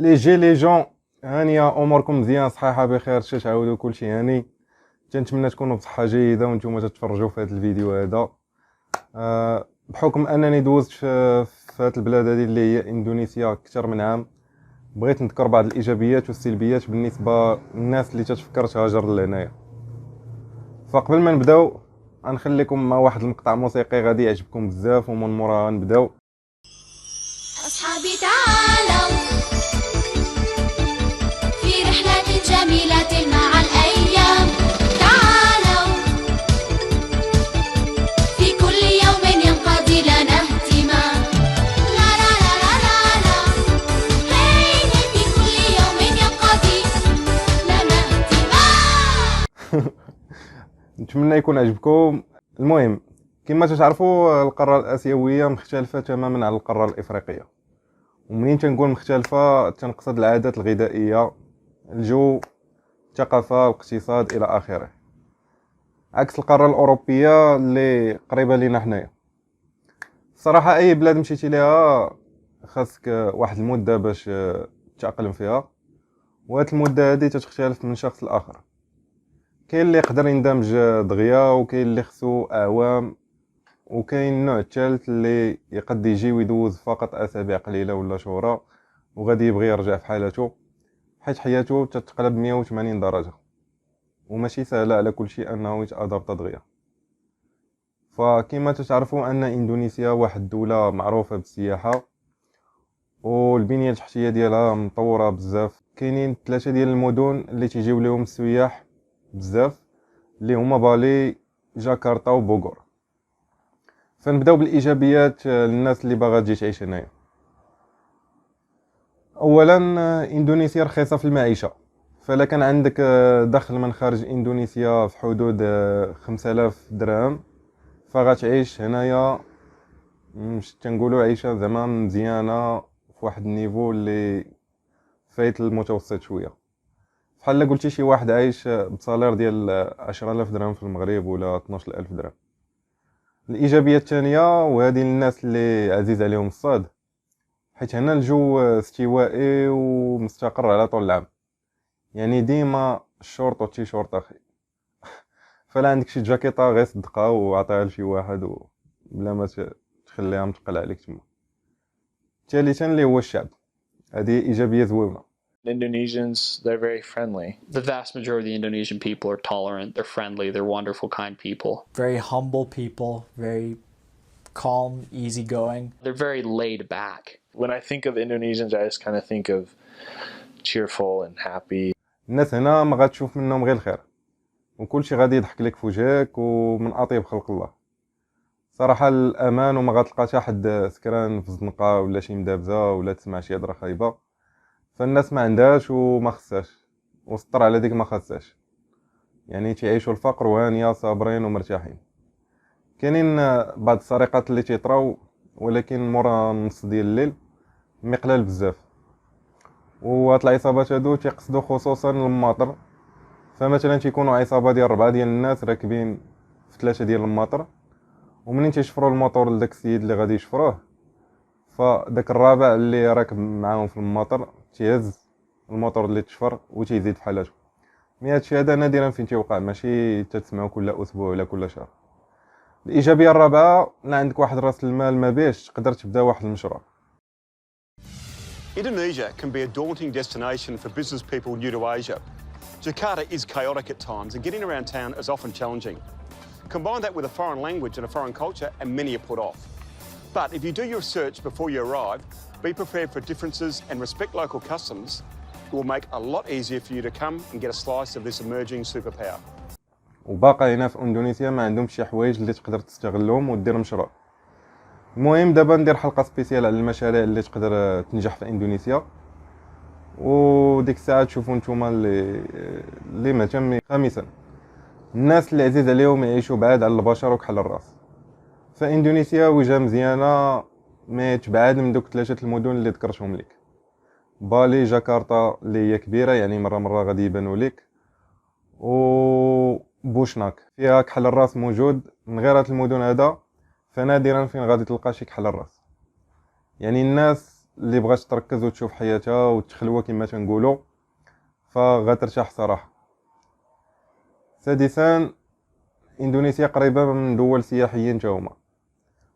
لي جون هانيه، اموركم مزيان صحيحه بخير، تعاودوا كلشي هاني. تنتمنى تكونوا بصحه جيده وانتم تتفرجوا في هذا الفيديو هذا. بحكم انني دوزت في هذه البلاد هذه اللي هي اندونيسيا اكثر من عام، بغيت نذكر بعض الايجابيات والسلبيات بالنسبه للناس اللي تتفكر تهاجر لهنايا. فقبل ما نبداو غنخليكم مع واحد المقطع موسيقي غادي يعجبكم بزاف، ومن موراها نبداو. أصحابي تعالوا في رحلة جميلة مع الأيام، تعالوا في كل يوم ينقضي لنا اهتمام، لا لا لا لا لا لا، هي في كل يوم ينقضي لنا اهتمام. نتمنى يكون عجبكم. المهم، كما تعرفوا القاره الاسيويه مختلفه تماما عن القاره الافريقيه، ومنين تنقول مختلفه تنقصد العادات الغذائيه، الجو، الثقافه، الاقتصاد الى اخره، عكس القاره الاوروبيه اللي قريبه لينا حنايا. الصراحه اي بلاد مشيتي ليها خاصك واحد المده باش تتاقلم فيها، وهاد المده هذه تتختلف من شخص لاخر. كاين اللي يقدر يندمج دغيا، وكاين اللي خصو اعوام، وكاين النوع الثالث اللي يقد يجي ويدوز فقط اسابيع قليله ولا شهور وغادي يبغي يرجع في حالته، حيت حياته تتقلب 180 درجه، وماشي سهله على كل شيء انه يتادابط دغيا. فكما تعرفوا ان اندونيسيا واحد الدوله معروفه بالسياحه، والبنيه التحتيه ديالها مطوره بزاف. كاينين 3 ديال المدن اللي تيجيو لهم السياح بزاف، اللي هما بالي، جاكرتا وبوغور. فنبداو بالايجابيات للناس اللي باغا تجي تعيش هنايا. اولا، اندونيسيا رخيصه في المعيشه، فلا كان عندك دخل من خارج اندونيسيا في حدود 5000 درهم فغتعيش هنايا مش تنقولوا عيشه زعما مزيانه في واحد النيفو اللي فايت المتوسط شويه. بحال قلتي شي واحد عايش بصالير ديال 10000 درهم في المغرب ولا 12000 درهم. الايجابيه الثانيه، وهذه للناس اللي عزيز عليهم الصاد، حيت هنا الجو استوائي ومستقر على طول العام، يعني ديما الشورت والتي شورت اخي. فلا عندك شي جاكيطه غير صدقها وعطيها لشي واحد بلا ما تخليها متقل عليك تما. ثالثا اللي هو الشعب، هذه ايجابيه زوينه. Indonesians, they're very friendly. The vast majority of the Indonesian people are tolerant, they're friendly, they're wonderful, kind people. Very humble people, very calm, easygoing. They're very laid back. When I think of Indonesians, I just kind of think of cheerful and happy. الناس هنا ما غاتشوف منهم غير الخير، وكلشي غادي يضحك لك في وجهك، ومن اطيب خلق الله. صراحه الامان، وما غتلقى حتى حد سكران في الزنقه ولا شي مدابزه ولا تسمع شي هضره خايبه. فالناس ما عندهاش وما خصهاش، وسطر على ديك ما خصهاش، يعني تعيشوا الفقر وهانيه صابرين ومرتاحين. كاينين بعض السرقات اللي تيطراو، ولكن مورا نص ديال الليل مقلال بزاف. وهاد العصابات هادو تيقصدوا خصوصا الماطر، فمثلا تيكونوا عصابه ديال 4 ديال الناس راكبين في 3 ديال الماطر، ومنين تيشفروا الموتور لداك السيد اللي غادي يشفروه، فداك الرابع اللي راكب معاهم في الماطر تيهز الموتور اللي تشفر وتيزيد في حالته. مي هادشي هذا نادرا فين تيوقع، ماشي تتسمعوا كل اسبوع ولا كل شهر. الايجابيه الرابعه، لا عندك واحد راس المال ما بيش تقدر تبدا واحد المشروع. Indonesia can be a daunting destination for business people new to Asia. Jakarta is chaotic at times and getting around town is often challenging. Combine that with a foreign language and a foreign culture and many are put off. But if you do your research before you arrive, be prepared for differences and respect local customs, it will make a lot easier for you to come and get a slice of this emerging superpower. وباقي هنا في اندونيسيا ما عندهم شي حوايج اللي تقدر تستغلهم ودير مشروع. المهم دابا ندير حلقه سبيسيال على المشاريع اللي تقدر تنجح في اندونيسيا، وديك الساعه تشوفوا نتوما اللي مهتم. خامسا، الناس اللي عزيز عليهم يعيشوا بعاد على البشر وكحل الراس. فاندونيسيا وجهه مزيانه، ما تبعد من دوك 3 المدن اللي ذكرتهم لك. بالي، جاكرتا اللي هي كبيره يعني مره غادي يبانوا لك، وبوشناك فيها كحل الراس موجود. من غير هاد المدن هذا فنادرا فين غادي تلقى شي كحل الراس، يعني الناس اللي بغات تركز وتشوف حياتها وتخلوها كما تنقولوا فغترتاح صراحه. سادسا اندونيسيا قريبه من دول سياحيين تا هما،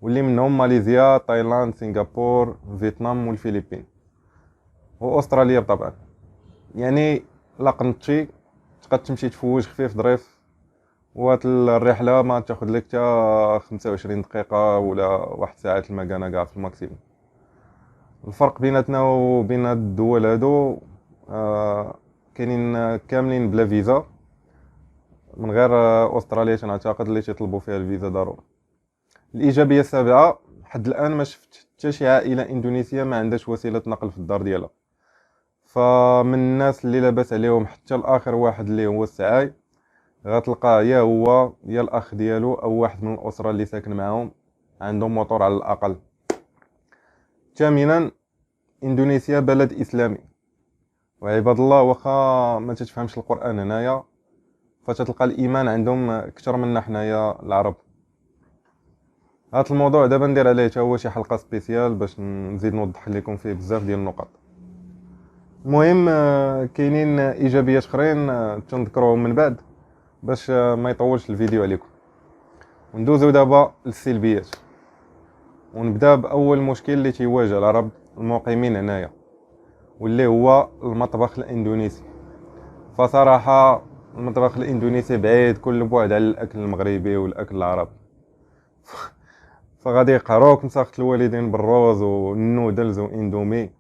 واللي منهم ماليزيا، تايلاند، سنغافور، فيتنام والفلبين واستراليا بطبعا. يعني لا قنطتي تقدر تمشي تفوج خفيف ظريف، وهاد الرحله ما تاخذ لك حتى 25 دقيقه ولا واحد ساعه المكانه كاع في الماكسيموم. الفرق بيناتنا وبين هاد الدول هادو كاينين كاملين بلا فيزا، من غير استراليا تنعتقد اللي تيطلبوا فيها الفيزا ضروري. الايجابيه السابعه، حد الان ما شفت حتى شي عائله اندونيسيه ما عندهاش وسيله نقل في الدار ديالها. فمن الناس اللي لاباس عليهم حتى الاخر واحد اللي هو السعاي غتلقاه يا هو يا الاخ ديالو او واحد من الاسره اللي ساكن معاهم عندهم موطور على الاقل. ثامنا اندونيسيا بلد اسلامي، وعباد الله واخا ما تتفهمش القران هنايا فتتلقى الايمان عندهم اكثر منا حنايا العرب. هذا الموضوع دابا ندير عليه حتى هو شي حلقه سبيسيال باش نزيد نوضح لكم فيه بزاف ديال النقط. المهم كاينين ايجابيات اخرين تنذكروهم من بعد باش ما يطولش الفيديو عليكم. وندوزو دابا للسلبيات، ونبدا باول مشكل اللي تيواجه العرب المقيمين هنايا واللي هو المطبخ الاندونيسي. فصراحه المطبخ الاندونيسي بعيد كل بعد على الاكل المغربي والاكل العربي. فغادي يقهروك مساخة الوالدين بالروز والنودلز واندومي.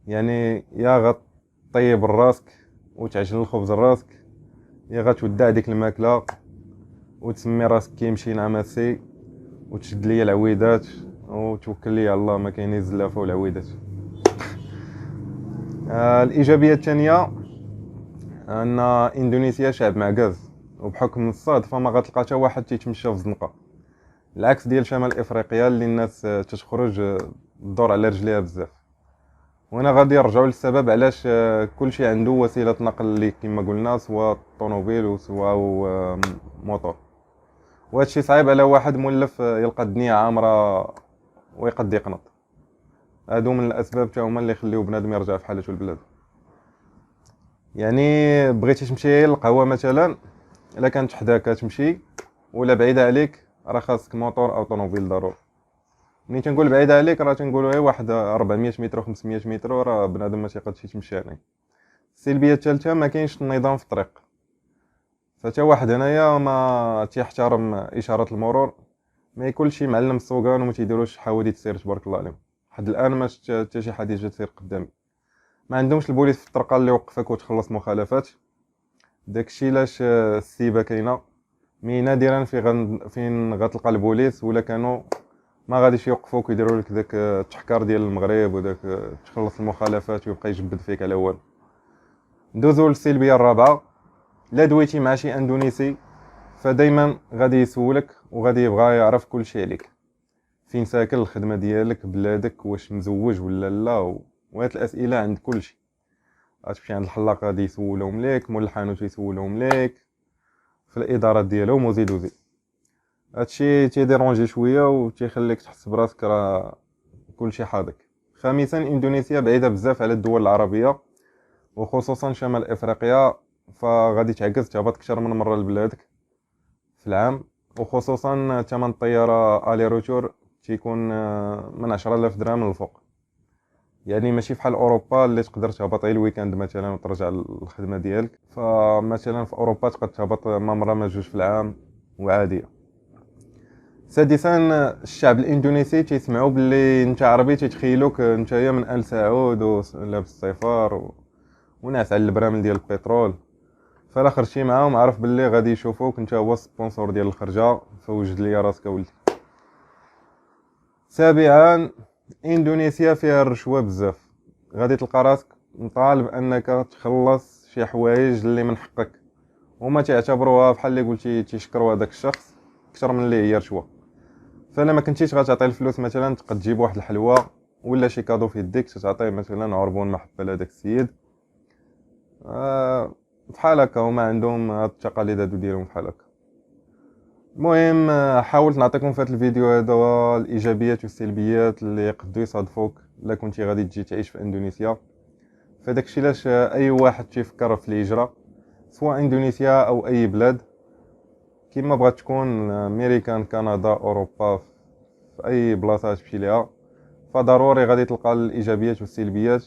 يعني يا غطيب راسك وتعجن الخبز راسك، يا غتودع ديك الماكله وتسمي راسك كيمشي نعماسي وتشد ليا العويدات وتوكل لي على الله، ما كاينين الزلافه والعويدات. الايجابيه الثانيه ان اندونيسيا شعب معكاز، وبحكم الصدفه ما غتلقى حتى واحد تيتمشى في الزنقه، العكس ديال شمال افريقيا اللي الناس تتخرج تدور على رجليها بزاف. وهنا غادي يرجعوا للسبب علاش كلشي عنده وسيله نقل اللي كما قلنا سواء طوموبيل وسواء موطور. وهادشي صعيب على واحد مولف يلقى الدنيا عامره ويقد يقنط. هادو من الاسباب حتى هما اللي يخليو بنادم يرجع في حالته البلاد. يعني بغيتي تمشي للقهوه مثلا، الا كانت حداك تمشي ولا بعيده عليك راه خاصك موطور او طوموبيل ضروري. ملي تنقول بعيده عليك راه تنقولوا غير واحد 400 متر و 500 متر راه بنادم ما تيقدش يتمشى هنايا. السلبيه الثالثه ما كاينش النظام في الطريق، فتا واحد هنايا ما تيحترم اشارات المرور ما يكونش شي معلم السوقان وما تيديروش حوادث السير تبارك الله عليهم. حد الان ما شفت حتى شي حادثه تسير قدامي. ما عندهمش البوليس في الطرقه اللي يوقفك وتخلص مخالفات، داكشي علاش السيبه كاينه مي نادرا فين غتلقى البوليس، ولا كانوا ما غاديش يوقفوك ويديروا لك داك التحكار ديال المغرب وداك تخلص المخالفات ويبقى يجبد فيك على والو. ندوزو للسلبيه الرابعه، لا دويتي مع شي اندونيسي فدايما غادي يسولك وغادي يبغى يعرف كل شيء عليك، فين ساكن، الخدمه ديالك، بلادك، واش مزوج ولا لا، وهاد الاسئله عند كل شيء. غتمشي عند الحلاق غادي يسولهم ليك، مول الحانوت يسولهم ليك، في الادارات ديالهم وزيد وزيد. هادشي تيديرونجي شويه وتيخليك تحس براسك راه كلشي حاضك. خامسا اندونيسيا بعيده بزاف على الدول العربيه وخصوصا شمال افريقيا، فغادي تعكز تهبط اكثر من مره لبلادك في العام، وخصوصا ثمن الطياره الي روتور تيكون من 10,000 درهم للفوق. يعني ماشي بحال اوروبا اللي تقدر تهبط غير الويكاند مثلا وترجع للخدمه ديالك. فمثلا في اوروبا تقدر تهبط ما مره ما جوج في العام وعاديه. سادسا الشعب الاندونيسي تيسمعوا باللي انت عربي تيتخيلوك نتايا من ال سعود ولابس الصيفار وناس على البرامل ديال البترول، فلا خرجتي معاهم عرف باللي غادي يشوفوك انت هو السبونسور ديال الخرجه، فوجد ليا راسك ولدي. سابعا اندونيسيا فيها الرشوه بزاف، غادي تلقى راسك مطالب انك تخلص شي حوايج اللي من حقك، وما تعتبروها بحال اللي قلتي تيشكروا هذاك الشخص اكثر من اللي هي رشوه. فانا ما كنتيش غتعطي الفلوس مثلا تقد تجيب واحد الحلوى ولا شي كادو في يديك تعطيه مثلا عربون محبه لهذاك السيد بحال هكا، هما عندهم هاد التقاليد هادو ديالهم بحال هكا. المهم حاولت نعطيكم في هذا الفيديو هذا الايجابيات والسلبيات اللي يقدروا يصادفوك الا كنتي غادي تجي تعيش في اندونيسيا. فداك الشيء علاش اي واحد تيفكر في الهجره سواء اندونيسيا او اي بلاد كيما بغات تكون امريكان كندا اوروبا في اي بلاصه تمشي ليها فضروري غادي تلقى الايجابيات والسلبيات